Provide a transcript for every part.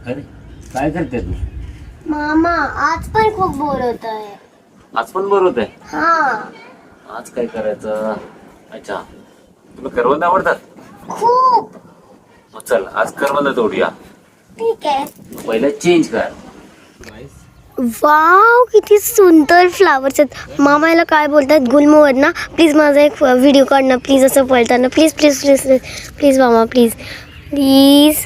अरे काय करते तू? मामा आज पण खूप बोर होत आहे. आज पण बरं होत आहे. हा आज काय करायचं? अच्छा, तुला करवंद आवडतात? खूप. मग चल आज करवंद तोडूया. ठीक आहे. पहिलं चेंज कर. वाव किती सुंदर फ्लावर्स आहेत. मामा याला काय बोलतात? गुलमोहर ना. प्लीज माझा एक व्हिडिओ काढ ना प्लीज. असं पळताना please please please please please मामा प्लीज प्लीज.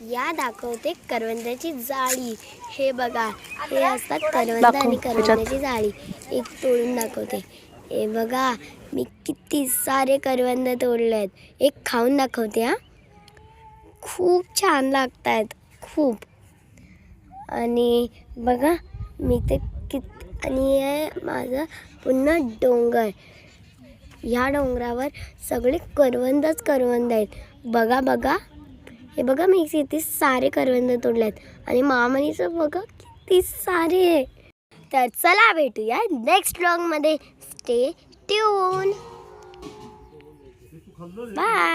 या दाखवते करवंदाची जाळी. हे बघा, हे असतात करवंद आणि करवंदाची जाळी. एक तोडून दाखवते. हे बघा, मी किती सारे करवंद तोडले आहेत. एक खाऊन दाखवते. हा, खूप छान लागत आहेत, खूप. आणि बघा मी ते आणि आहे माझं पुन्हा डोंगर. ह्या डोंगरावर सगळे करवंदच करवंद आहेत. बघा बघा, हे बघा मी किती सारे करवंद तोडलेत. आणि मामानीचं बघा किती सारे. तर चला भेटूया नेक्स्ट व्लॉगमध्ये. Stay tune. बाय.